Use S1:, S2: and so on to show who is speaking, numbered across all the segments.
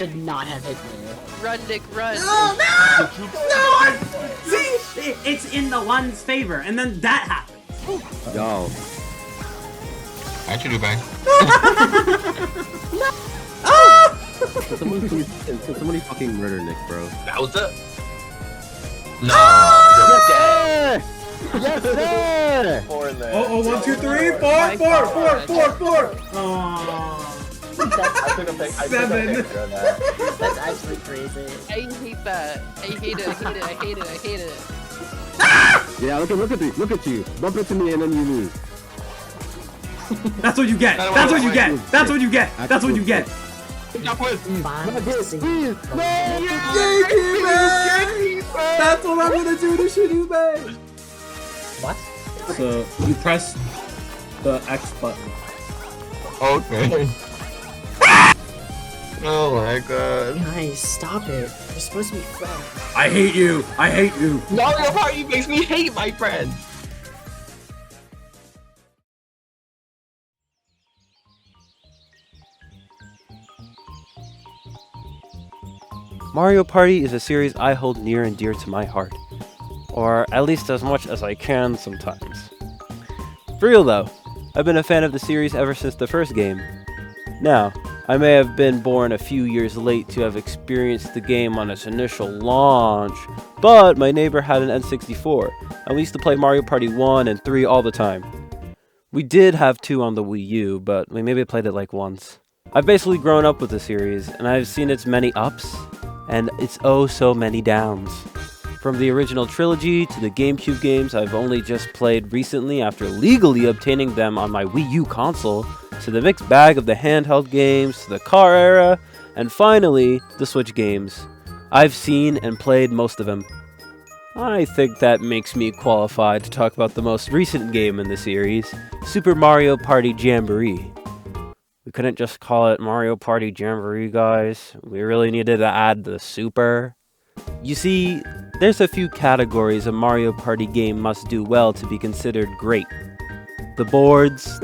S1: Should not have hit me.
S2: Run, Nick, run!
S3: No! See? It's in the one's favor, and then that happens.
S4: Yo.
S5: I should do bang.
S4: Can somebody fucking murder Nick, bro?
S5: Bowser? No.
S4: Yes, sir! Yes, sir!
S6: 4 in there.
S3: Oh, 1, 2, 3, 4, 4. Oh.
S6: I took a picture of that.
S1: That's actually crazy.
S2: I hate that. I hate it, I hate it.
S4: Yeah, look at you. Bump into me and then you lose.
S3: That's what you get. That's what you get. That's what you get. That's what you get. That's what I'm gonna do to Shinobu.
S1: What?
S3: So you press the X button.
S5: Okay. Oh my god.
S1: Guys, stop it. You're supposed to be friends.
S3: I hate you. I hate you.
S5: Mario Party makes me hate my friends.
S7: Mario Party is a series I hold near and dear to my heart. Or at least as much as I can sometimes. For real though, I've been a fan of the series ever since the first game. Now, I may have been born a few years late to have experienced the game on its initial launch, but my neighbor had an N64, and we used to play Mario Party 1 and 3 all the time. We did have 2 on the Wii U, but we maybe played it like once. I've basically grown up with the series, and I've seen its many ups, and its oh so many downs. From the original trilogy to the GameCube games I've only just played recently after legally obtaining them on my Wii U console, to the mixed bag of the handheld games, to the car era, and finally, the Switch games. I've seen and played most of them. I think that makes me qualified to talk about the most recent game in the series, Super Mario Party Jamboree. We couldn't just call it Mario Party Jamboree, guys. We really needed to add the Super. You see, there's a few categories a Mario Party game must do well to be considered great. The boards.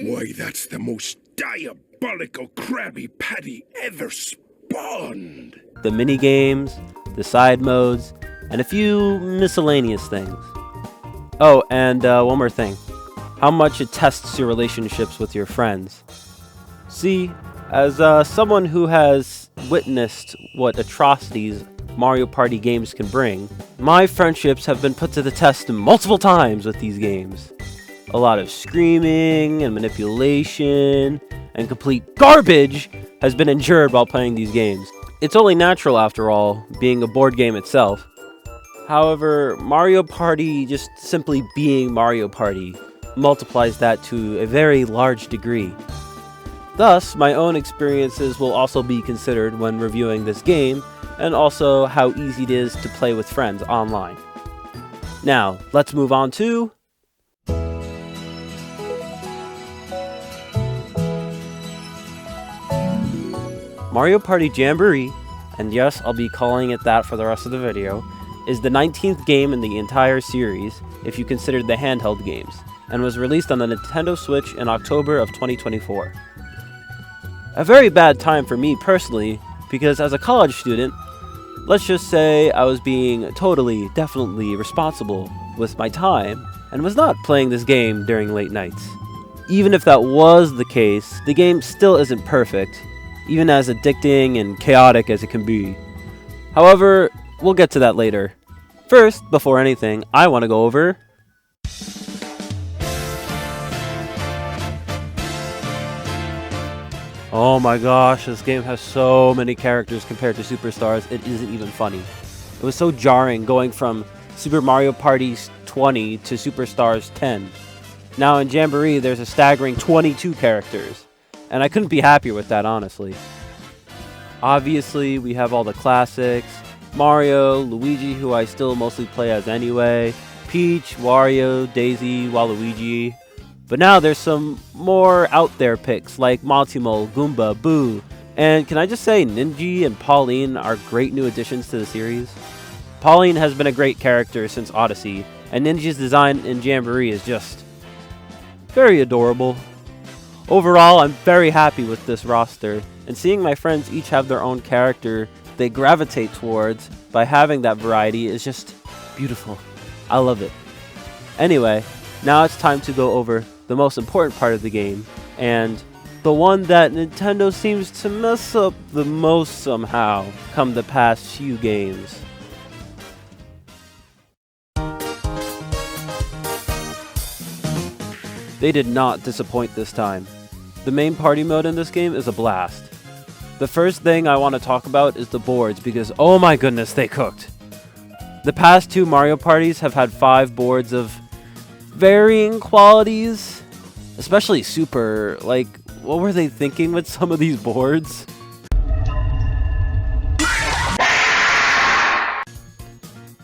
S8: Why, that's the most diabolical Krabby Patty ever spawned!
S7: The minigames, the side modes, and a few miscellaneous things. Oh, and one more thing. How much it tests your relationships with your friends. See, as someone who has witnessed what atrocities Mario Party games can bring, my friendships have been put to the test multiple times with these games. A lot of screaming and manipulation and complete garbage has been endured while playing these games. It's only natural, after all, being a board game itself. However, Mario Party, just simply being Mario Party, multiplies that to a very large degree. Thus, my own experiences will also be considered when reviewing this game, and also how easy it is to play with friends online. Now, let's move on to Mario Party Jamboree, and yes, I'll be calling it that for the rest of the video, is the 19th game in the entire series, if you consider the handheld games, and was released on the Nintendo Switch in October of 2024. A very bad time for me personally, because as a college student, let's just say I was being totally, definitely responsible with my time, and was not playing this game during late nights. Even if that was the case, the game still isn't perfect, even as addicting and chaotic as it can be. However, we'll get to that later. First, before anything, I want to go over oh my gosh, this game has so many characters compared to Superstars, it isn't even funny. It was so jarring going from Super Mario Party 20 to Superstars 10. Now in Jamboree, there's a staggering 22 characters, and I couldn't be happier with that, honestly. Obviously, we have all the classics, Mario, Luigi, who I still mostly play as anyway, Peach, Wario, Daisy, Waluigi. But now there's some more out there picks like Monty-Mole, Goomba, Boo, and can I just say Ninja and Pauline are great new additions to the series? Pauline has been a great character since Odyssey, and Ninja's design in Jamboree is just very adorable. Overall, I'm very happy with this roster, and seeing my friends each have their own character they gravitate towards by having that variety is just beautiful. I love it. Anyway, now it's time to go over the most important part of the game, and the one that Nintendo seems to mess up the most somehow come the past few games. They did not disappoint this time. The main party mode in this game is a blast. The first thing I want to talk about is the boards because oh my goodness, they cooked. The past 2 Mario parties have had 5 boards of varying qualities, especially Super. Like, what were they thinking with some of these boards?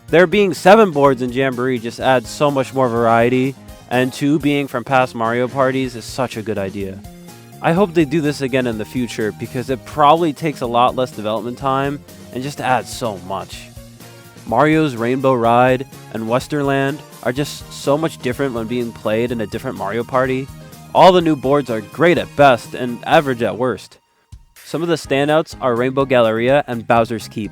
S7: There being 7 boards in Jamboree just adds so much more variety, and 2 being from past Mario parties is such a good idea. I hope they do this again in the future because it probably takes a lot less development time and just adds so much. Mario's Rainbow Ride and Westerland are just so much different when being played in a different Mario Party. All the new boards are great at best and average at worst. Some of the standouts are Rainbow Galleria and Bowser's Keep.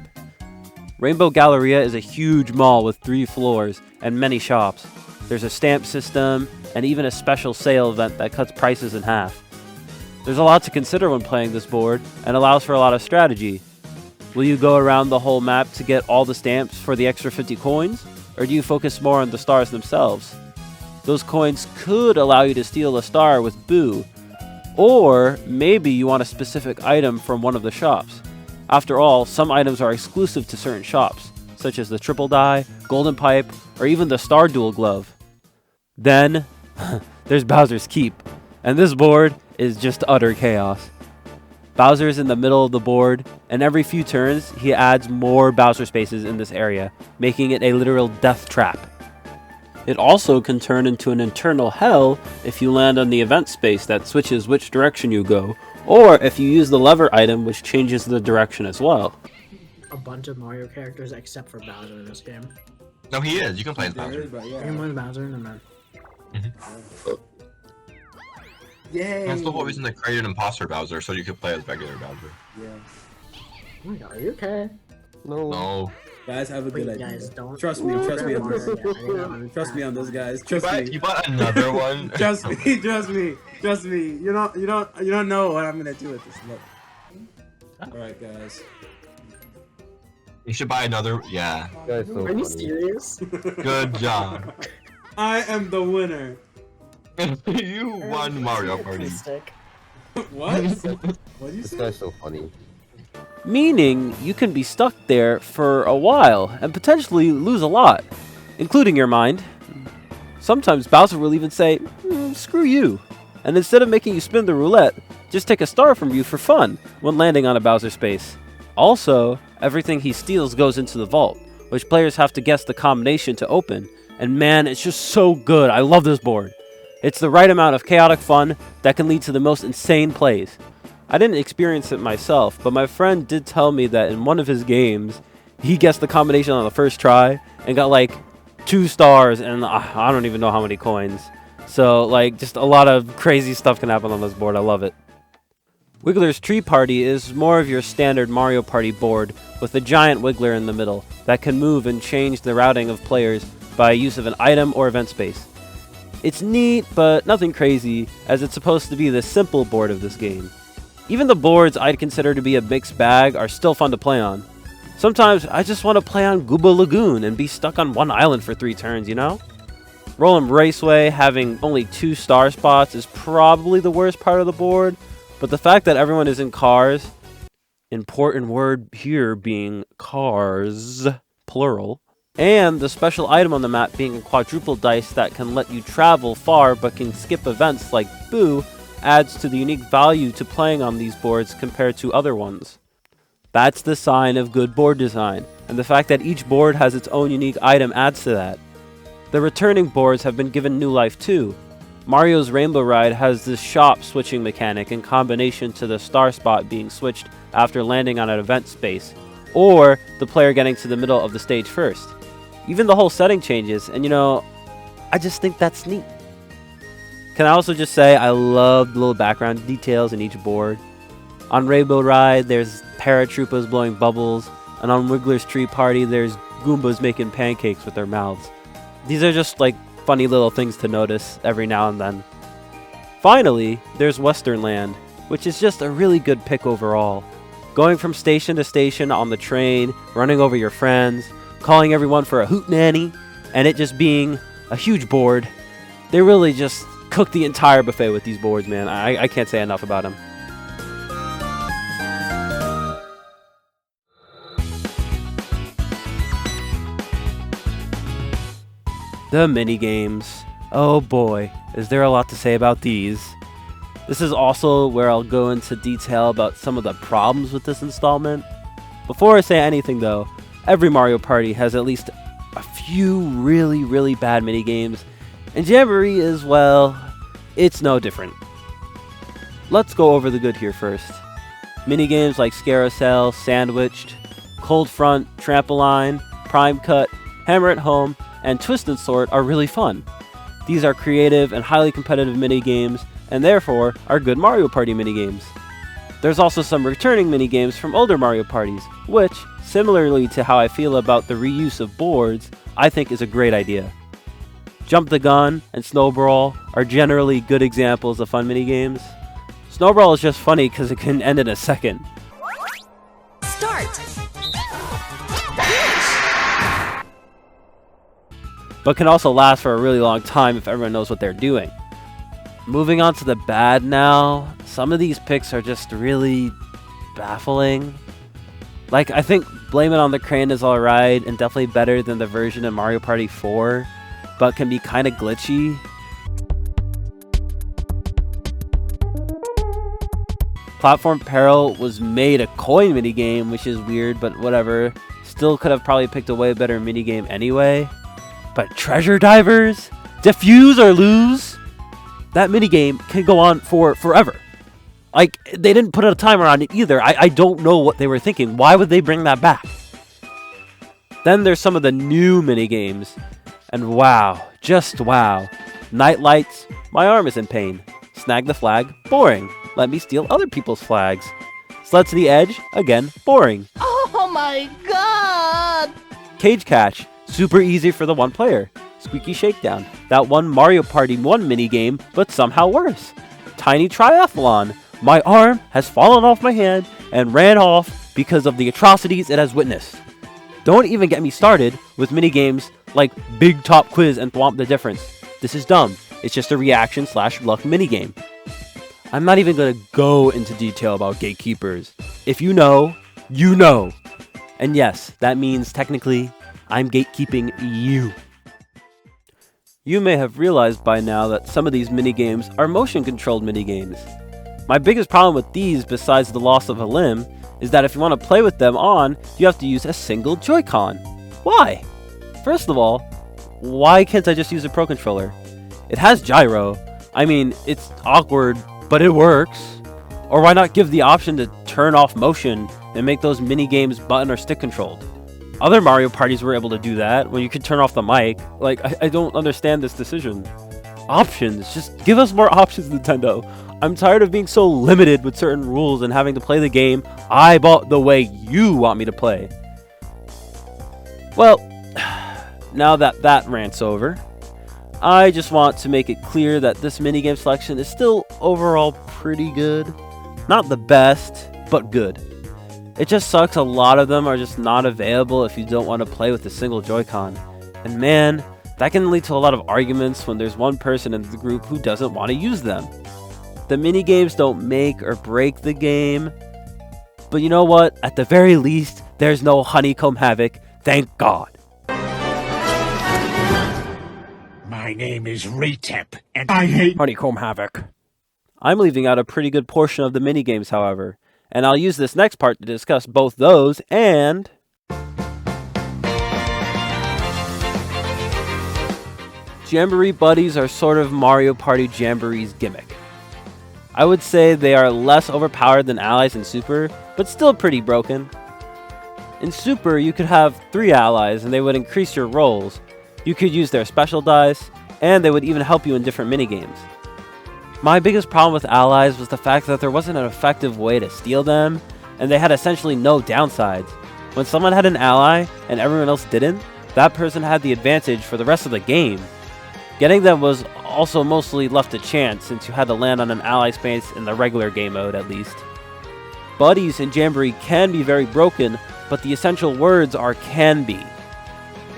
S7: Rainbow Galleria is a huge mall with 3 floors and many shops. There's a stamp system and even a special sale event that cuts prices in half. There's a lot to consider when playing this board and allows for a lot of strategy. Will you go around the whole map to get all the stamps for the extra 50 coins? Or do you focus more on the stars themselves? Those coins could allow you to steal a star with Boo. Or maybe you want a specific item from one of the shops. After all, some items are exclusive to certain shops, such as the Triple Die, Golden Pipe, or even the Star Duel Glove. Then, there's Bowser's Keep, and this board is just utter chaos. Bowser is in the middle of the board, and every few turns, he adds more Bowser spaces in this area, making it a literal death trap. It also can turn into an internal hell if you land on the event space that switches which direction you go, or if you use the lever item which changes the direction as well.
S1: A bunch of Mario characters except for Bowser in this game.
S5: No, he is. You can play as Bowser.
S1: You can play Bowser in the man.
S6: Yay!
S5: That's the whole reason they created Imposter Bowser, so you could play as regular Bowser.
S6: Yeah.
S1: Oh my god, are you okay?
S5: No.
S3: Guys, have a good
S1: Wait,
S3: idea.
S1: guys, don't.
S3: Trust me on this. Trust me on this, guys. Trust me.
S5: You bought another one?
S3: Trust me, trust me, trust me. You don't know what I'm gonna do with this. Look. Alright, guys.
S5: You should buy another. Yeah.
S4: Guys, so
S1: Are you
S4: funny.
S1: serious?
S5: Good job.
S3: I am the winner.
S5: You won Mario Party.
S1: Stick.
S3: What? What'd you
S4: This
S3: say?
S4: guy's so funny.
S7: Meaning, you can be stuck there for a while and potentially lose a lot, including your mind. Sometimes Bowser will even say, screw you. And instead of making you spin the roulette, just take a star from you for fun when landing on a Bowser space. Also, everything he steals goes into the vault, which players have to guess the combination to open. And man, it's just so good. I love this board. It's the right amount of chaotic fun that can lead to the most insane plays. I didn't experience it myself, but my friend did tell me that in one of his games, he guessed the combination on the first try and got like 2 stars and I don't even know how many coins. So like just a lot of crazy stuff can happen on this board. I love it. Wiggler's Tree Party is more of your standard Mario Party board with a giant Wiggler in the middle that can move and change the routing of players by use of an item or event space. It's neat, but nothing crazy, as it's supposed to be the simple board of this game. Even the boards I'd consider to be a mixed bag are still fun to play on. Sometimes I just want to play on Gooba Lagoon and be stuck on one island for 3 turns, you know? Roll'em Raceway having only 2 star spots is probably the worst part of the board, but the fact that everyone is in cars, important word here being cars, plural, and the special item on the map being a quadruple dice that can let you travel far but can skip events like Boo, adds to the unique value to playing on these boards compared to other ones. That's the sign of good board design, and the fact that each board has its own unique item adds to that. The returning boards have been given new life too. Mario's Rainbow Ride has this shop switching mechanic in combination to the star spot being switched after landing on an event space, or the player getting to the middle of the stage first. Even the whole setting changes, and you know, I just think that's neat. Can I also just say I love the little background details in each board. On Rainbow Ride, there's paratroopers blowing bubbles, and on Wiggler's Tree Party, there's Goombas making pancakes with their mouths. These are just like funny little things to notice every now and then. Finally, there's Western Land, which is just a really good pick overall. Going from station to station on the train, running over your friends, calling everyone for a hootenanny, and it just being a huge board. They really just cook the entire buffet with these boards, man. I can't say enough about them. The minigames. Oh boy, is there a lot to say about these. This is also where I'll go into detail about some of the problems with this installment. Before I say anything though, every Mario Party has at least a few really bad minigames, and Jamboree is, well, it's no different. Let's go over the good here first. Minigames like Scarousel, Sandwiched, Cold Front, Trampoline, Prime Cut, Hammer at Home, and Twist and Sort are really fun. These are creative and highly competitive minigames, and therefore are good Mario Party minigames. There's also some returning minigames from older Mario Parties, which, similarly to how I feel about the reuse of boards, I think is a great idea. Jump the Gun and Snowball are generally good examples of fun minigames. Snowball is just funny because it can end in a second.
S9: Start!
S7: But can also last for a really long time if everyone knows what they're doing. Moving on to the bad now, some of these picks are just really baffling. Like, I think Blame It on the Crane is alright and definitely better than the version of Mario Party 4, but can be kinda glitchy. Platform Peril was made a coin minigame, which is weird, but whatever. Still could have probably picked a way better minigame anyway. But Treasure Divers? Defuse or Lose? That minigame can go on for forever. Like, they didn't put a timer on it either. I don't know what they were thinking. Why would they bring that back? Then there's some of the new minigames. And wow, just wow. Night Lights, my arm is in pain. Snag the Flag, boring. Let me steal other people's flags. Sled to the Edge, again, boring.
S9: Oh my god!
S7: Cage Catch, super easy for the one player. Squeaky Shakedown, that one Mario Party 1 minigame, but somehow worse. Tiny Triathlon, my arm has fallen off my hand and ran off because of the atrocities it has witnessed. Don't even get me started with minigames like Big Top Quiz and Thwomp the Difference. This is dumb. It's just a reaction/luck minigame. I'm not even going to go into detail about gatekeepers. If you know, you know. And yes, that means technically, I'm gatekeeping you. You may have realized by now that some of these minigames are motion-controlled minigames. My biggest problem with these, besides the loss of a limb, is that if you want to play with them on, you have to use a single Joy-Con. Why? First of all, why can't I just use a Pro Controller? It has gyro. I mean, it's awkward, but it works. Or why not give the option to turn off motion and make those minigames button or stick controlled? Other Mario parties were able to do that when you could turn off the mic. Like, I don't understand this decision. Options, just give us more options, Nintendo. I'm tired of being so limited with certain rules and having to play the game I bought the way you want me to play. Well, now that rant's over, I just want to make it clear that this minigame selection is still overall pretty good. Not the best, but good. It just sucks a lot of them are just not available if you don't want to play with a single Joy-Con. And man, that can lead to a lot of arguments when there's one person in the group who doesn't want to use them. The minigames don't make or break the game, but you know what? At the very least, there's no Honeycomb Havoc, thank God.
S8: My name is Retep, and I hate
S7: Honeycomb Havoc. I'm leaving out a pretty good portion of the minigames, however, and I'll use this next part to discuss both those and Jamboree Buddies are sort of Mario Party Jamboree's gimmick. I would say they are less overpowered than allies in Super, but still pretty broken. In Super, you could have 3 allies and they would increase your rolls. You could use their special dice, and they would even help you in different minigames. My biggest problem with allies was the fact that there wasn't an effective way to steal them, and they had essentially no downsides. When someone had an ally and everyone else didn't, that person had the advantage for the rest of the game. Getting them was also mostly left to chance, since you had to land on an ally space in the regular game mode at least. Buddies in Jamboree can be very broken, but the essential words are "can be."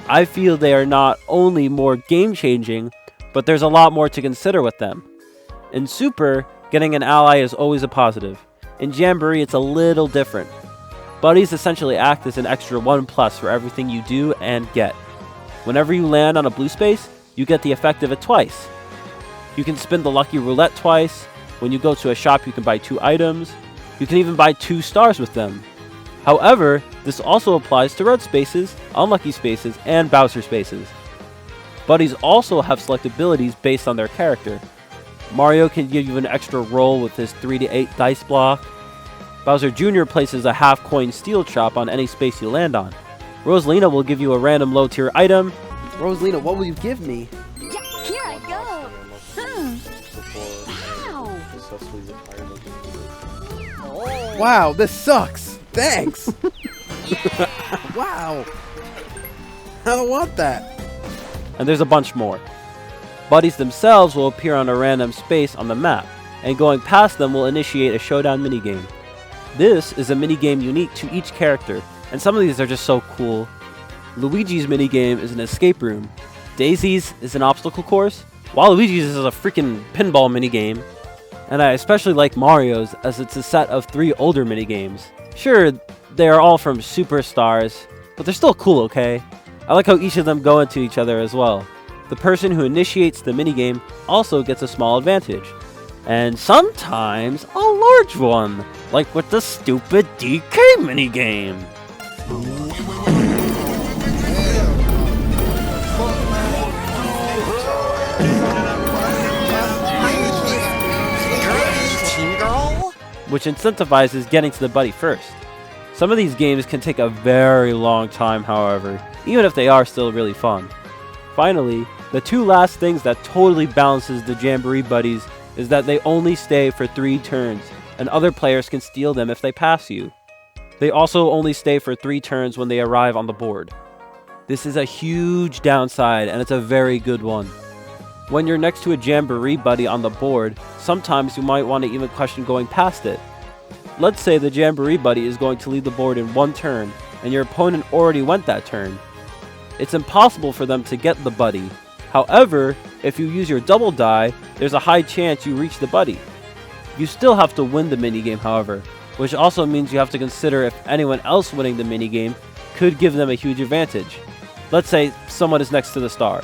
S7: I feel they are not only more game-changing, but there's a lot more to consider with them. In Super, getting an ally is always a positive. In Jamboree, it's a little different. Buddies essentially act as an extra 1+ for everything you do and get. Whenever you land on a blue space, you get the effect of it twice. You can spin the lucky roulette twice. When you go to a shop, you can buy 2 items. You can even buy 2 stars with them. However, this also applies to red spaces, unlucky spaces, and Bowser spaces. Buddies also have select abilities based on their character. Mario can give you an extra roll with his 3 to 8 dice block. Bowser Jr. places a half-coin steel chop on any space you land on. Rosalina will give you a random low-tier item. Rosalina, what will you give me?
S9: Yeah, here I go. Wow.
S7: Wow, this sucks! Thanks! Wow! I don't want that! And there's a bunch more. Buddies themselves will appear on a random space on the map, and going past them will initiate a showdown minigame. This is a minigame unique to each character, and some of these are just so cool. Luigi's minigame is an escape room. Daisy's is an obstacle course. Waluigi's is a freaking pinball minigame. And I especially like Mario's, as it's a set of 3 older minigames. Sure, they are all from Superstars, but they're still cool, okay? I like how each of them go into each other as well. The person who initiates the minigame also gets a small advantage. And sometimes a large one, like with the stupid DK minigame. Which incentivizes getting to the buddy first. Some of these games can take a very long time, however, even if they are still really fun. Finally, the 2 last things that totally balances the Jamboree Buddies is that they only stay for 3 turns, and other players can steal them if they pass you. They also only stay for 3 turns when they arrive on the board. This is a huge downside, and it's a very good one. When you're next to a Jamboree Buddy on the board, sometimes you might want to even question going past it. Let's say the Jamboree Buddy is going to lead the board in 1 turn, and your opponent already went that turn. It's impossible for them to get the buddy. However, if you use your double die, there's a high chance you reach the buddy. You still have to win the minigame, however, which also means you have to consider if anyone else winning the minigame could give them a huge advantage. Let's say someone is next to the star.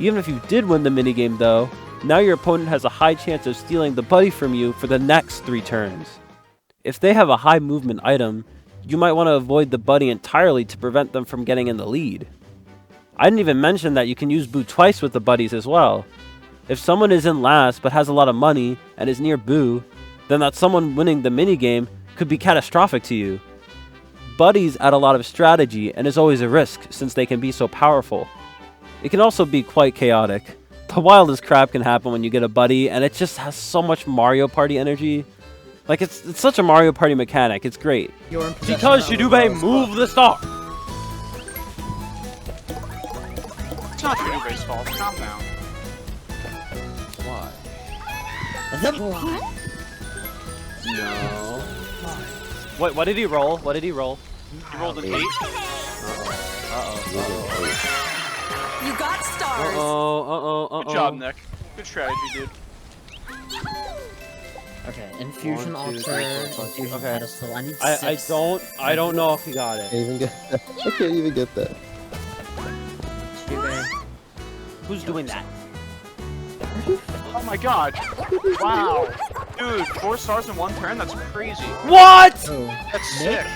S7: Even if you did win the minigame though, now your opponent has a high chance of stealing the buddy from you for the next 3 turns. If they have a high movement item, you might want to avoid the buddy entirely to prevent them from getting in the lead. I didn't even mention that you can use Boo twice with the buddies as well. If someone is in last but has a lot of money and is near Boo, then that someone winning the minigame could be catastrophic to you. Buddies add a lot of strategy and is always a risk since they can be so powerful. It can also be quite chaotic. The wildest crap can happen when you get a buddy, and it just has so much Mario Party energy. Like, it's such a Mario Party mechanic, it's great. Because Shidube move the star!
S10: It's not Shidube's fault, calm down.
S7: Why?
S9: What?
S7: No. What did he roll? What did he roll?
S10: He rolled an 8.
S9: You got stars.
S10: Good job, Nick. Good strategy, dude.
S1: Okay, infusion altar, infusion pedestal. I need 6.
S7: I don't know if he got it.
S4: I can't even get that.
S7: Who's doing that?
S10: Oh my god. Wow. Dude, 4 stars in 1 turn? That's crazy.
S7: What?
S1: Oh,
S10: That's sick.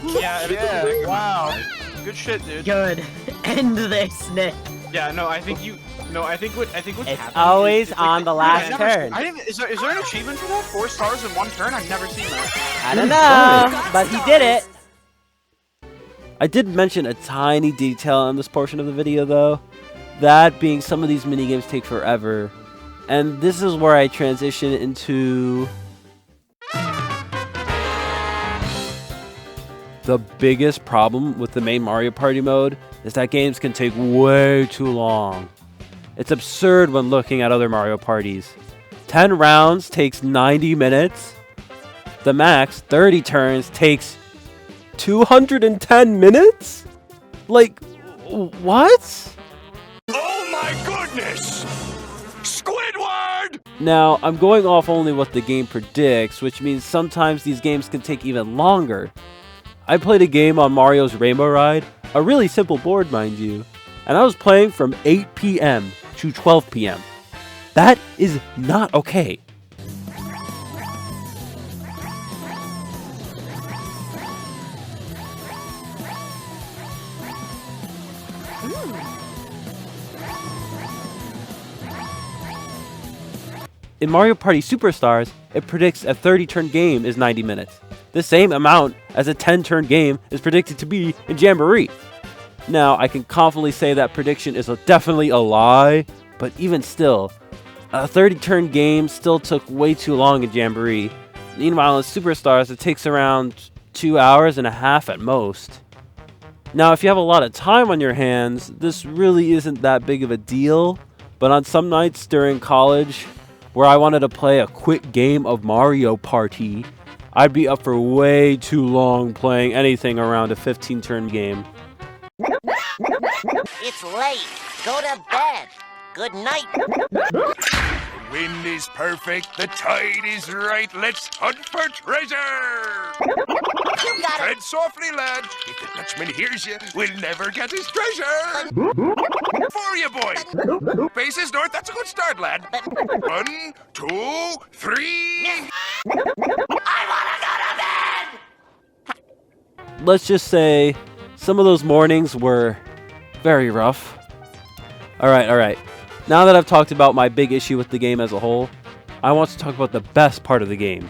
S10: Yeah, wow. Good shit, dude.
S1: good. End this, Nick.
S10: Yeah, no, I think what's
S7: It's
S10: happening
S7: always
S10: is,
S7: on the last turn.
S10: Is there an achievement for that? 4 stars in 1 turn? I've never seen that.
S7: I don't know, but he did it. I did mention a tiny detail in this portion of the video though. That being some of these minigames take forever. And this is where I transition into the biggest problem with the main Mario Party mode is that games can take way too long. It's absurd when looking at other Mario Parties. 10 rounds takes 90 minutes. The max, 30 turns, takes 210 minutes? Like, what?
S8: Oh my goodness! Squidward!
S7: Now, I'm going off only what the game predicts, which means sometimes these games can take even longer. I played a game on Mario's Rainbow Ride, a really simple board, mind you, and I was playing from 8 p.m. to 12 p.m. That is not okay. In Mario Party Superstars, it predicts a 30-turn game is 90 minutes. The same amount as a 10-turn game is predicted to be in Jamboree. Now, I can confidently say that prediction is definitely a lie, but even still, a 30-turn game still took way too long in Jamboree. Meanwhile, in Superstars, it takes around 2 hours and a half at most. Now, if you have a lot of time on your hands, this really isn't that big of a deal, but on some nights during college, where I wanted to play a quick game of Mario Party, I'd be up for way too long playing anything around a 15-turn game.
S11: It's late. Go to bed. Good night.
S8: The wind is perfect, the tide is right. Let's hunt for treasure!
S11: You got it.
S8: Tread softly, lad. If the Dutchman hears you, we'll never get his treasure. For you, boy. Faces north, that's a good start, lad. 1, 2, 3.
S11: I wanna go to bed!
S7: Let's just say some of those mornings were very rough. Alright. Now that I've talked about my big issue with the game as a whole, I want to talk about the best part of the game.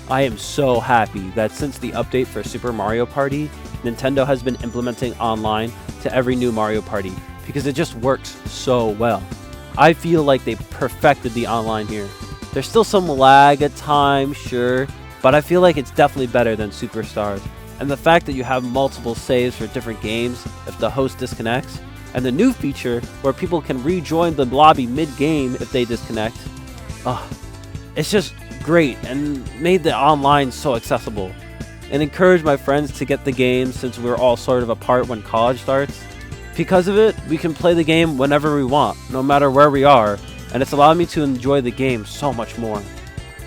S7: I am so happy that since the update for Super Mario Party, Nintendo has been implementing online to every new Mario Party, because it just works so well. I feel like they perfected the online here. There's still some lag at times, sure, but I feel like it's definitely better than Superstars. And the fact that you have multiple saves for different games if the host disconnects, and the new feature where people can rejoin the lobby mid-game if they disconnect, it's just great and made the online so accessible. And encouraged my friends to get the game since we're all sort of apart when college starts. Because of it, we can play the game whenever we want, no matter where we are, and it's allowed me to enjoy the game so much more.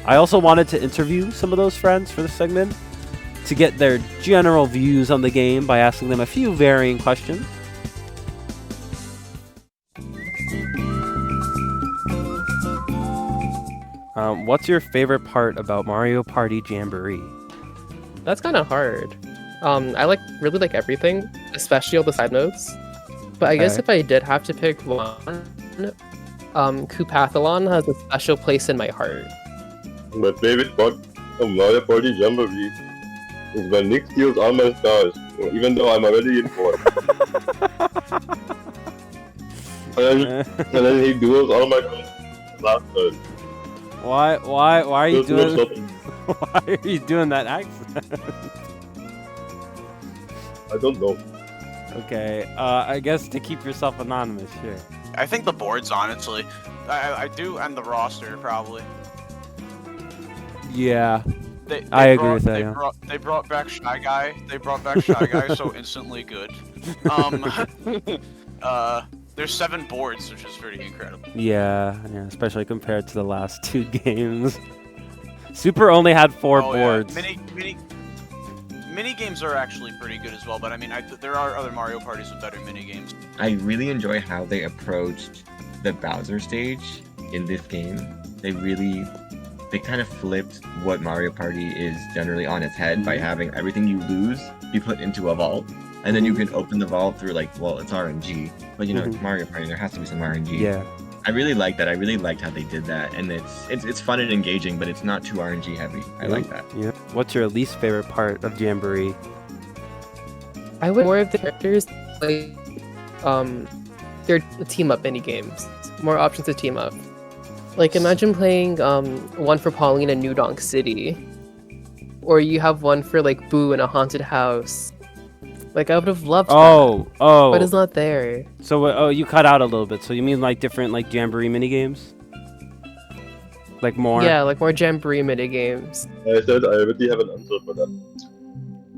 S7: I also wanted to interview some of those friends for this segment, to get their general views on the game by asking them a few varying questions. What's your favorite part about Mario Party Jamboree?
S2: That's kind of hard. I really like everything, especially all the side modes. But I guess if I did have to pick one, Koopathlon has a special place in my heart.
S12: My favorite part of Mario Party Jamboree is when Nick steals all my stars, even though I'm already in 4. and then he duels all my last turn.
S7: Why are you doing? Why are you doing that accent?
S12: I don't know.
S7: Okay, I guess to keep yourself anonymous, sure.
S10: I think the boards, honestly. I do, and the roster, probably.
S7: Yeah.
S10: They
S7: I agree with that,
S10: They brought back Shy Guy. They brought back Shy Guy, so instantly good. There's 7 boards, which is pretty incredible.
S7: Yeah, especially compared to the last 2 games. Super only had 4 boards.
S10: Yeah. Mini games are actually pretty good as well, but I mean, there are other Mario parties with better mini games.
S13: I really enjoy how they approached the Bowser stage in this game. They kind of flipped what Mario Party is generally on its head by having everything you lose be put into a vault. And then you can open the vault through it's RNG. But it's Mario Party, there has to be some RNG.
S7: Yeah.
S13: I really like that. I really liked how they did that. And it's fun and engaging, but it's not too RNG heavy. I like that.
S7: Yeah. What's your least favorite part of Jamboree?
S2: I would more of the characters they're team up mini games. More options to team up. Like imagine playing one for Pauline in New Donk City, or you have one for like Boo in a haunted house. Like I would have loved that. But it's not there.
S7: So you cut out a little bit. So you mean like different like Jamboree mini games? Like more?
S2: Yeah, like more Jamboree mini games.
S12: I said I already have an answer for that.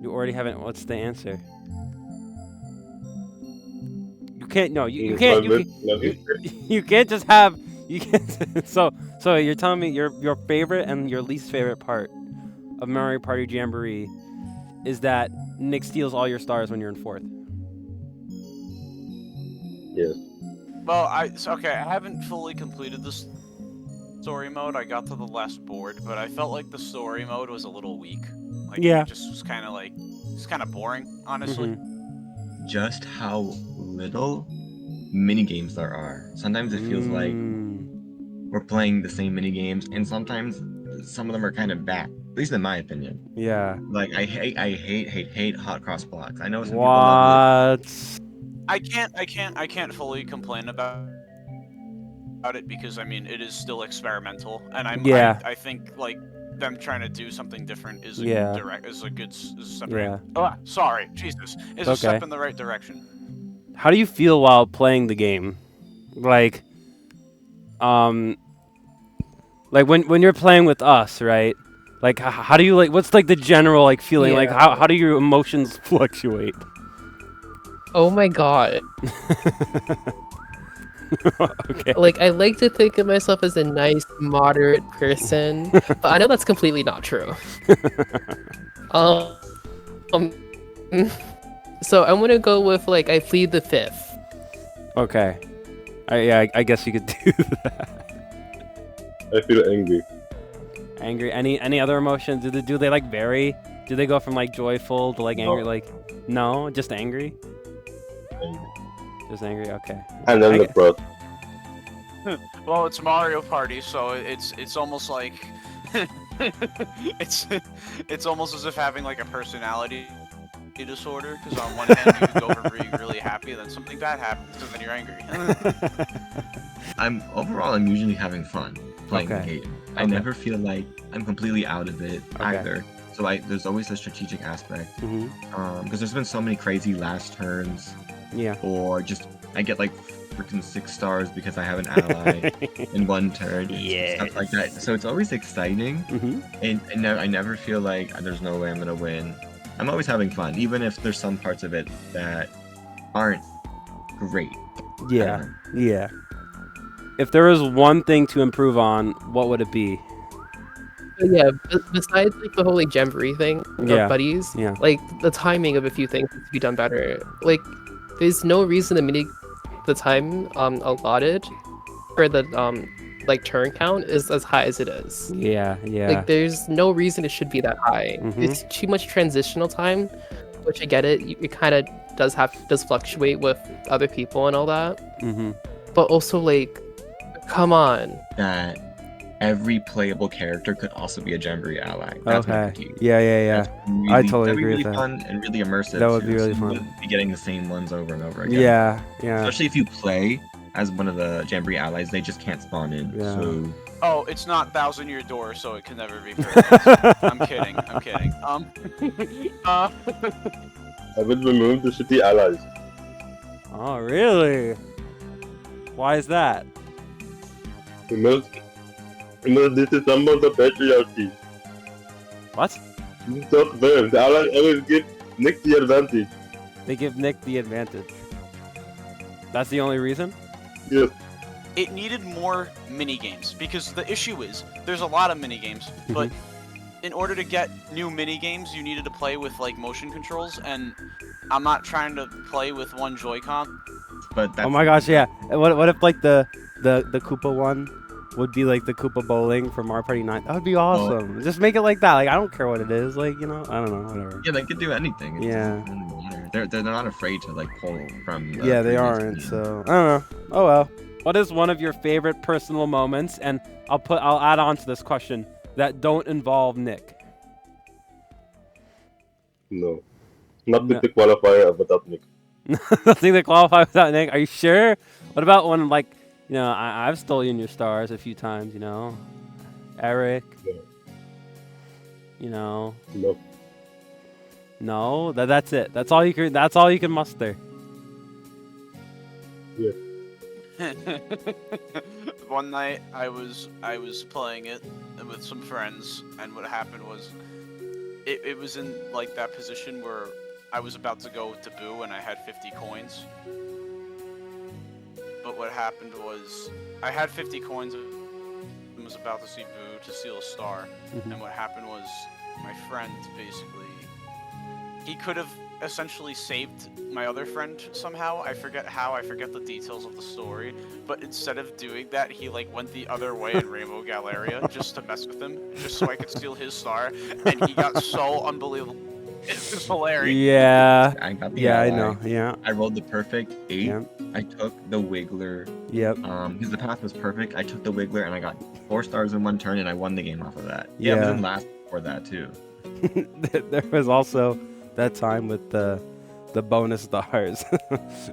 S7: You already haven't. What's the answer? You can't. No, you can't. You can't just have. You can't. So you're telling me your favorite and your least favorite part of Mario Party Jamboree is that Nick steals all your stars when you're in 4th.
S12: Yes.
S10: Well, I haven't fully completed this story mode. I got to the last board, but I felt like the story mode was a little weak. Like,
S7: yeah.
S10: It just was kind of boring, honestly.
S13: Just how little mini games there are. Sometimes it feels like we're playing the same mini games, and sometimes some of them are kind of bad. At least in my opinion.
S7: Yeah.
S13: Like I hate hot cross blocks. I know some people love it.
S10: I can't fully complain about it because I mean it is still experimental, and I think like them trying to do something different is a good step.
S7: Yeah.
S10: Oh, sorry, Jesus, is a step in the right direction.
S7: How do you feel while playing the game? Like when you're playing with us, right? Like how do you like? What's like the general like feeling? Like how do your emotions fluctuate?
S2: Oh my god.
S7: Okay.
S2: Like I like to think of myself as a nice, moderate person, but I know that's completely not true. So I'm gonna go with like I plead the 5th.
S7: Okay. I guess you could do that.
S12: I feel angry.
S7: Angry. Any other emotions? Do they like vary? Do they go from like joyful to like angry? Like no, just angry. Just angry. Okay.
S12: And then the pro.
S10: Well, it's Mario Party, so it's almost like it's almost as if having like a personality disorder. Because on one hand you can go from being really happy, then something bad happens, and then you're angry.
S13: I'm usually having fun playing the game. I never feel like I'm completely out of it either. So there's always a strategic aspect. Because there's been so many crazy last turns.
S7: Yeah.
S13: Or just I get like freaking 6 stars because I have an ally in one turn. Yeah. Stuff like that. So it's always exciting. And I never feel like there's no way I'm gonna win. I'm always having fun, even if there's some parts of it that aren't great.
S7: Yeah. Yeah. If there was one thing to improve on, what would it be?
S2: Yeah, besides like the whole like Jamboree thing of buddies, like the timing of a few things needs to be done better. Like there's no reason the time allotted for the like turn count is as high as it is.
S7: Yeah.
S2: Like there's no reason it should be that high. It's too much transitional time, which I get it. It kind of does fluctuate with other people and all that. But also like, come on.
S13: That every playable character could also be a Jamboree ally. That's my critique.
S7: Yeah.
S13: Really,
S7: I totally agree
S13: with
S7: with
S13: that.
S7: That.
S13: Fun and really immersive.
S7: That would be really
S13: fun.
S7: fun.
S13: Be getting the same ones over and over again.
S7: Yeah.
S13: Especially if you play as one of the Jamboree allies, they just can't spawn in.
S7: Yeah.
S13: So.
S10: Oh, it's not 1,000 Year Door, so it can never be perfect. I'm kidding.
S12: I would remove the shitty allies.
S7: Oh, really? Why is that?
S12: Because this is some of the patriarchy.
S7: What?
S12: It's not fair. The allies always give Nick the advantage.
S7: They give Nick the advantage. That's the only reason?
S12: Yes.
S10: It needed more mini games because the issue is there's a lot of mini games, but in order to get new mini games, you needed to play with like motion controls, and I'm not trying to play with one Joy-Con.
S13: But that's
S7: oh my gosh, yeah. What if like the Koopa one would be like the Koopa bowling from Mario Party 9? That would be awesome. Just make it like that. Like I don't care what it is. Like I don't know, whatever.
S13: Yeah, they could do anything. They're not afraid to like pull from.
S7: They aren't. Game. So I don't know. Oh well. What is one of your favorite personal moments? And I'll add on to this question that don't involve Nick.
S12: No, not with the qualifier without Nick.
S7: Nothing that qualifies without an egg. Are you sure? What about when, like, you know, I've stolen your stars a few times, you know? Eric.
S12: Yeah.
S7: You know.
S12: No.
S7: No, that's it. That's all you can muster.
S12: Yeah.
S10: One night I was playing it with some friends, and what happened was it was in like that position where I was about to go to Boo and I had 50 coins. But what happened was I had 50 coins and was about to see Boo to steal a star. And what happened was my friend basically, he could have essentially saved my other friend somehow. I forget how, I forget the details of the story, but instead of doing that, he like went the other way in Rainbow Galleria just to mess with him, just so I could steal his star, and he got so unbelievable. It was hilarious.
S7: Yeah.
S13: I got the
S7: I
S13: ally.
S7: know. Yeah.
S13: I rolled the perfect 8.
S7: Yep.
S13: I took the Wiggler.
S7: Yep.
S13: Because the path was perfect. I took the Wiggler and I got 4 stars in 1 turn, and I won the game off of that. Yeah, I was in last before that too.
S7: There was also that time with the bonus stars,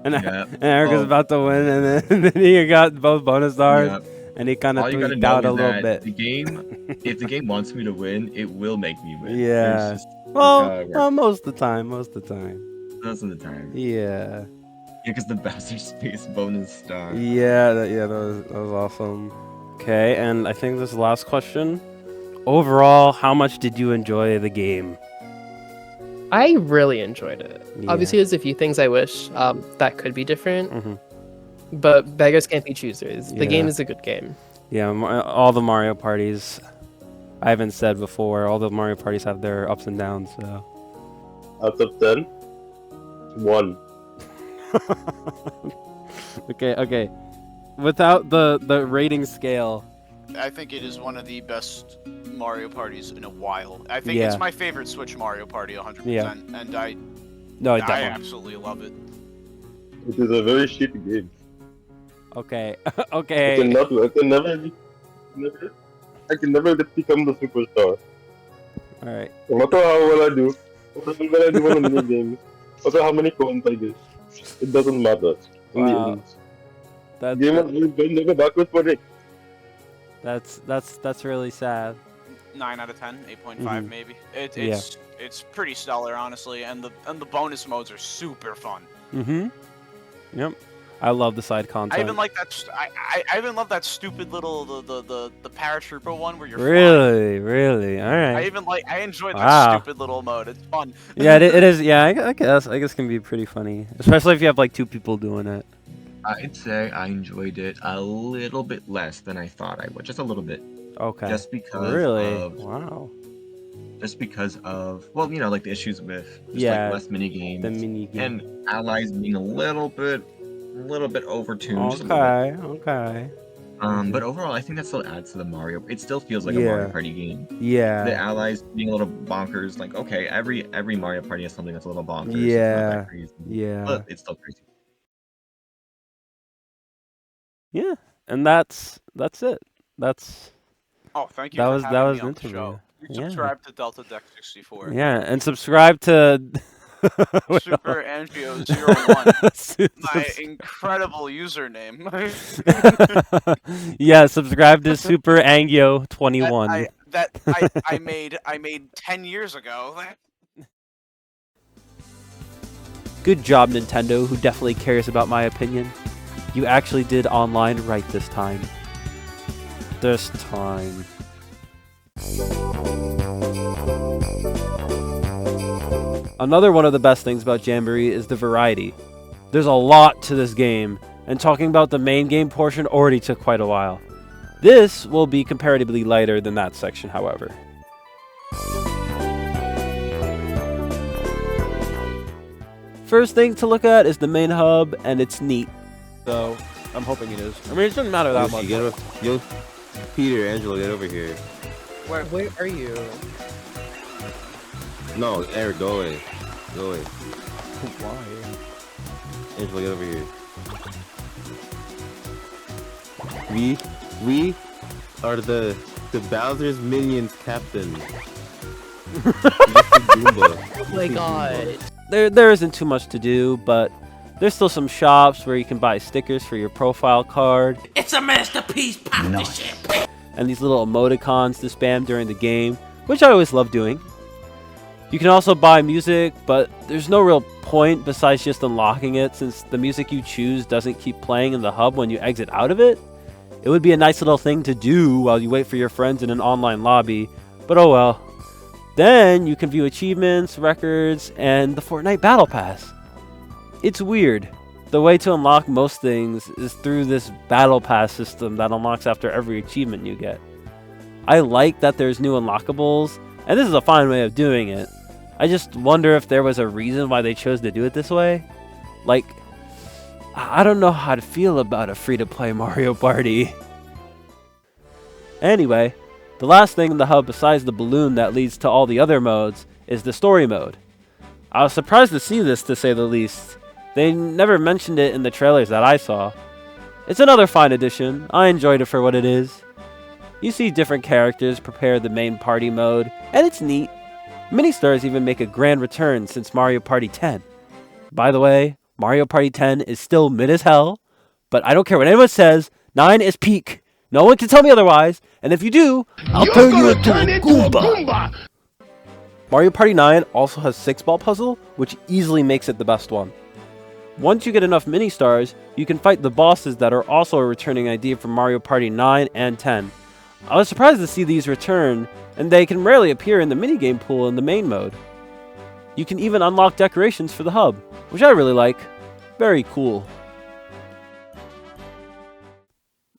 S7: and Eric was about to win, and then he got both bonus stars, and he kind of tweaked out a little bit.
S13: The game, if the game wants me to win, it will make me win.
S7: Yeah.
S13: Just,
S7: well, most of the time.
S13: Most of the time.
S7: Yeah.
S13: Yeah, because the Bowser Space bonus star.
S7: Yeah, that was awesome. Okay, and I think this is the last question. Overall, how much did you enjoy the game?
S2: I really enjoyed it.
S7: Yeah.
S2: Obviously, there's a few things I wish that could be different, but beggars can't be choosers. The game is a good game.
S7: Yeah, all the Mario parties, I haven't said before, all the Mario parties have their ups and downs, so.
S12: Out of 10, 1.
S7: Okay. Without the rating scale.
S10: I think it is one of the best Mario parties in a while. I think it's my favorite Switch Mario Party 100%, and I absolutely love it.
S12: It is a very shitty game.
S7: Okay.
S12: I can never become the superstar.
S7: Alright.
S12: No matter how well I do, no matter how well I do on the mini games, no matter how many coins I get, it doesn't matter.
S7: Wow.
S12: Never backwards for it.
S7: That's really sad.
S10: 9 out of 10, 8.5 maybe. It's pretty stellar, honestly, and the bonus modes are super fun.
S7: Yep. I love the side content.
S10: I even like that. I even love that stupid little the paratrooper one where you're
S7: really. All right.
S10: I enjoyed that stupid little mode. It's fun.
S7: Yeah, it is. Yeah, I guess it can be pretty funny, especially if you have like 2 people doing it.
S13: I'd say I enjoyed it a little bit less than I thought I would, just a little bit.
S7: Okay.
S13: Just because
S7: wow.
S13: Just because of like the issues with like less mini games, and allies being a little bit overtuned.
S7: Okay.
S13: But overall, I think that still adds to the Mario. It still feels like a Mario Party game.
S7: Yeah.
S13: The allies being a little bonkers, like every Mario Party has something that's a little bonkers.
S7: Yeah.
S13: It's not that crazy,
S7: yeah.
S13: But it's still crazy.
S7: Yeah, and that's it. That's.
S10: Oh, thank you.
S7: That
S10: for
S7: was
S10: having me
S7: the
S10: on the
S7: interview.
S10: show. Subscribe to Delta Deck 64.
S7: Yeah, and subscribe to
S10: Super Angio01. My incredible username.
S7: Yeah, subscribe to Super Angio 21.
S10: I made 10 years ago.
S7: Good job, Nintendo, who definitely cares about my opinion. You actually did online right this time. Another one of the best things about Jamboree is the variety. There's a lot to this game, and talking about the main game portion already took quite a while. This will be comparatively lighter than that section, however. First thing to look at is the main hub, and it's neat. So, I'm hoping it is. I mean, it shouldn't matter that much.
S4: Yo, Peter, Angelo, get over here.
S2: Where are you?
S4: No, Eric, go away. Go away.
S7: Why?
S4: Angelo, get over here. We are the Bowser's minions captain.
S2: Oh my god.
S7: There isn't too much to do, but There's still some shops where you can buy stickers for your profile card.
S6: It's a masterpiece, partnership.
S7: And these little emoticons to spam during the game, which I always love doing. You can also buy music, but there's no real point besides just unlocking it, since the music you choose doesn't keep playing in the hub when you exit out of it. It would be a nice little thing to do while you wait for your friends in an online lobby, but oh well. Then you can view achievements, records, and the Fortnite Battle Pass. It's weird. The way to unlock most things is through this Battle Pass system that unlocks after every achievement you get. I like that there's new unlockables, and this is a fine way of doing it. I just wonder if there was a reason why they chose to do it this way. Like, I don't know how to feel about a free-to-play Mario Party. Anyway, the last thing in the hub besides the balloon that leads to all the other modes is the story mode. I was surprised to see this, to say the least. They never mentioned it in the trailers that I saw. It's another fine addition. I enjoyed it for what it is. You see different characters prepare the main party mode, and it's neat. Mini-stars even make a grand return since Mario Party 10. By the way, Mario Party 10 is still mid as hell, but I don't care what anyone says, 9 is peak. No one can tell me otherwise, and if you do, I'll turn you into a Goomba! Mario Party 9 also has 6-ball puzzle, which easily makes it the best one. Once you get enough mini-stars, you can fight the bosses that are also a returning idea from Mario Party 9 and 10. I was surprised to see these return, and they can rarely appear in the minigame pool in the main mode. You can even unlock decorations for the hub, which I really like. Very cool.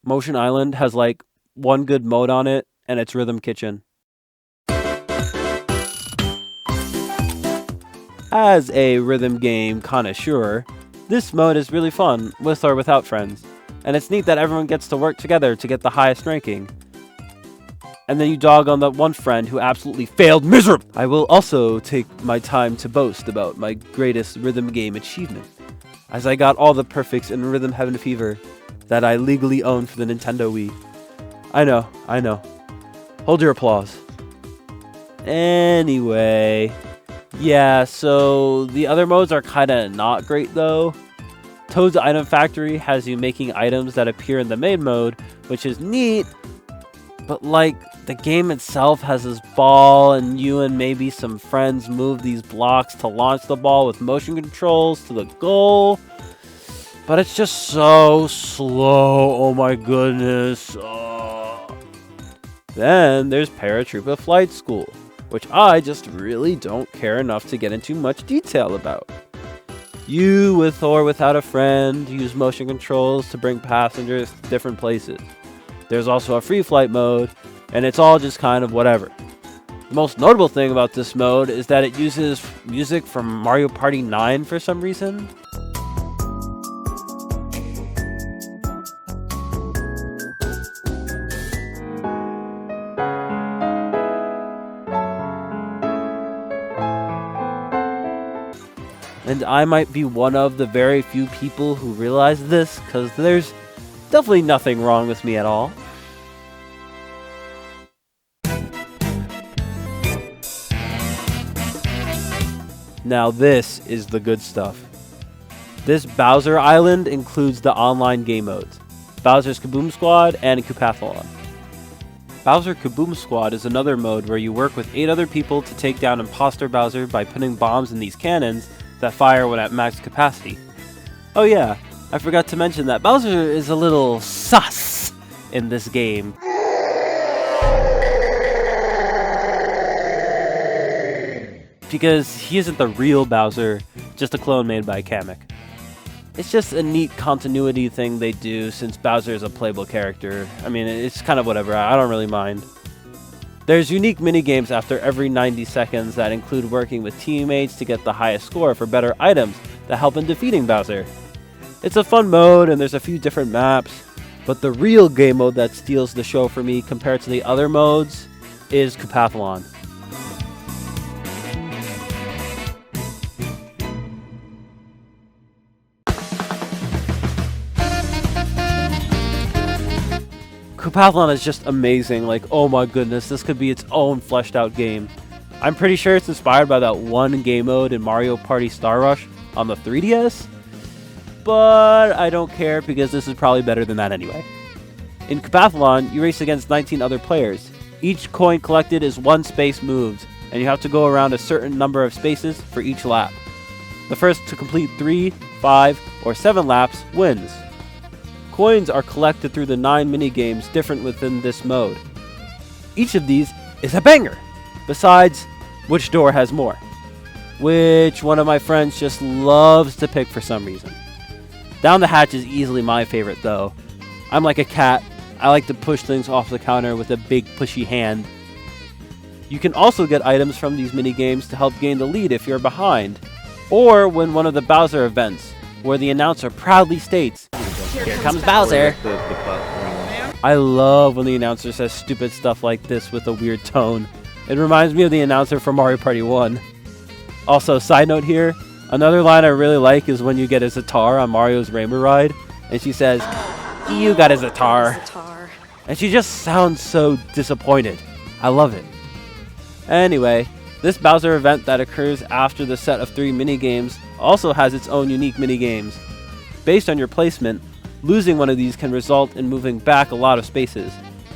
S7: Motion Island has like one good mode on it, and it's Rhythm Kitchen. As a rhythm game connoisseur, this mode is really fun, with or without friends, and it's neat that everyone gets to work together to get the highest ranking. And then you dog on that one friend who absolutely failed miserably. I will also take my time to boast about my greatest rhythm game achievement, as I got all the perfects in Rhythm Heaven Fever that I legally own for the Nintendo Wii. I know. Hold your applause. Anyway, yeah, so the other modes are kinda not great though. Toad's Item Factory has you making items that appear in the main mode, which is neat, but like, the game itself has this ball, and you and maybe some friends move these blocks to launch the ball with motion controls to the goal. But it's just so slow, oh my goodness. Then there's Paratroopa Flight School, which I just really don't care enough to get into much detail about. You, with or without a friend, use motion controls to bring passengers to different places. There's also a free flight mode, and it's all just kind of whatever. The most notable thing about this mode is that it uses music from Mario Party 9 for some reason. And I might be one of the very few people who realize this, because there's definitely nothing wrong with me at all. Now this is the good stuff. This Bowser Island includes the online game modes, Bowser's Kaboom Squad and Koopathlon. Bowser Kaboom Squad is another mode where you work with 8 other people to take down imposter Bowser by putting bombs in these cannons that fire when at max capacity. Oh yeah, I forgot to mention that Bowser is a little sus in this game. Because he isn't the real Bowser, just a clone made by Kamek. It's just a neat continuity thing they do since Bowser is a playable character. I mean, it's kind of whatever, I don't really mind. There's unique minigames after every 90 seconds that include working with teammates to get the highest score for better items that help in defeating Bowser. It's a fun mode and there's a few different maps, but the real game mode that steals the show for me compared to the other modes is Koopathlon. Koopathlon is just amazing, like oh my goodness, this could be its own fleshed out game. I'm pretty sure it's inspired by that one game mode in Mario Party Star Rush on the 3DS. but I don't care because this is probably better than that anyway. In Capathlon, you race against 19 other players. Each coin collected is 1 space moved, and you have to go around a certain number of spaces for each lap. The first to complete 3, 5, or 7 laps wins. Coins are collected through the 9 minigames different within this mode. Each of these is a banger! Besides, which door has more? Which one of my friends just loves to pick for some reason. Down the hatch is easily my favorite though. I'm like a cat. I like to push things off the counter with a big pushy hand. You can also get items from these minigames to help gain the lead if you're behind, or win one of the Bowser events, where the announcer proudly states, "Here comes Bowser!" I love when the announcer says stupid stuff like this with a weird tone. It reminds me of the announcer from Mario Party 1. Also, side note here, another line I really like is when you get a Zatar on Mario's Rainbow Ride, and she says, "You got a Zatar." And she just sounds so disappointed. I love it. Anyway, this Bowser event that occurs after the set of 3 minigames also has its own unique minigames. Based on your placement, losing one of these can result in moving back a lot of spaces,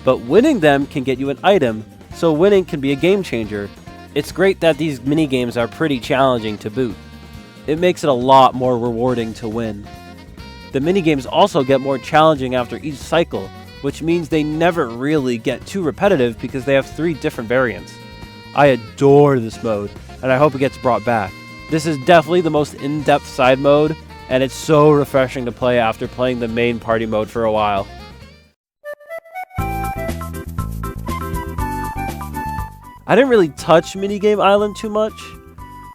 S7: but winning them can get you an item, so winning can be a game changer. It's great that these minigames are pretty challenging to boot. It makes it a lot more rewarding to win. The minigames also get more challenging after each cycle, which means they never really get too repetitive because they have 3 different variants. I adore this mode, and I hope it gets brought back. This is definitely the most in-depth side mode, and it's so refreshing to play after playing the main party mode for a while. I didn't really touch Minigame Island too much.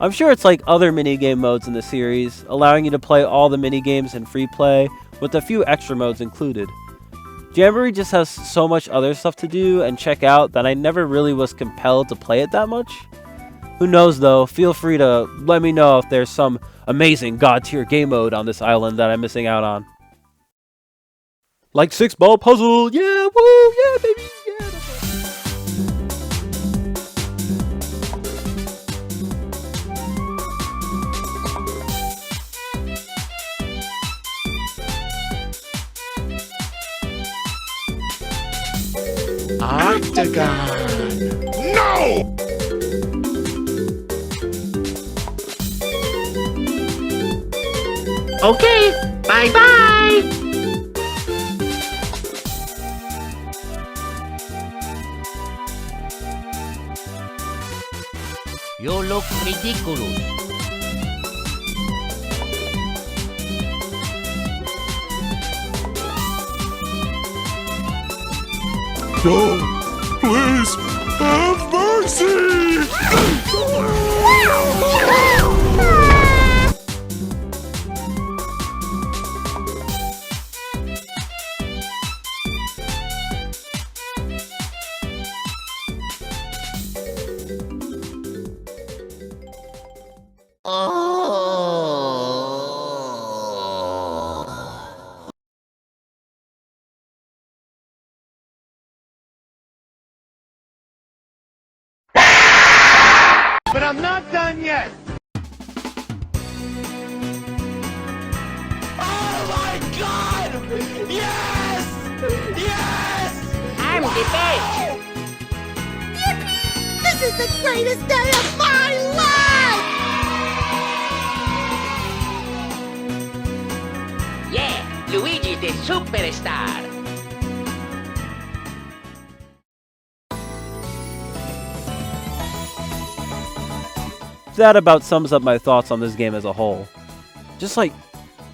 S7: I'm sure it's like other minigame modes in the series, allowing you to play all the minigames in free play, with a few extra modes included. Jamboree just has so much other stuff to do and check out that I never really was compelled to play it that much. Who knows though, feel free to let me know if there's some amazing god tier game mode on this island that I'm missing out on. Like 6-ball puzzle, yeah, woo, yeah baby, yeah.
S8: Octagon! No!
S6: Okay, bye-bye! You look ridiculous.
S8: No! Please! Have mercy!
S6: But I'm not done yet! Oh my god! Yes! Yes! I'm the best! Yippee! This is the greatest day of my life! Yeah! Luigi the superstar!
S7: That about sums up my thoughts on this game as a whole. Just like,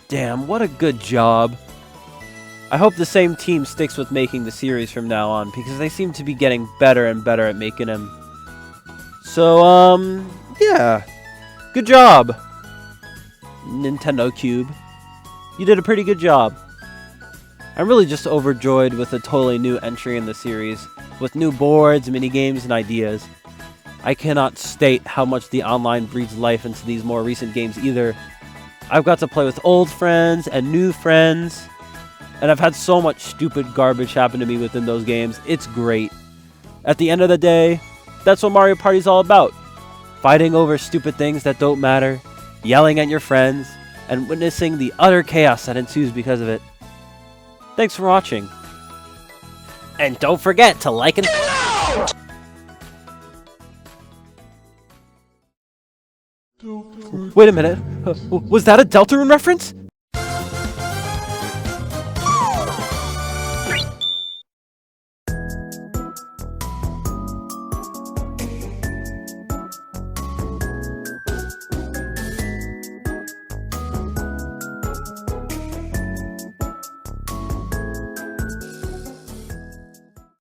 S7: damn, what a good job. I hope the same team sticks with making the series from now on, because they seem to be getting better and better at making them. So, yeah. Good job, Nintendo Cube. You did a pretty good job. I'm really just overjoyed with a totally new entry in the series, with new boards, minigames, and ideas. I cannot state how much the online breathes life into these more recent games either. I've got to play with old friends and new friends, and I've had so much stupid garbage happen to me within those games. It's great. At the end of the day, that's what Mario Party's all about. Fighting over stupid things that don't matter, yelling at your friends, and witnessing the utter chaos that ensues because of it. Thanks for watching. And don't forget to like and... Wait a minute. Was that a Deltarune reference?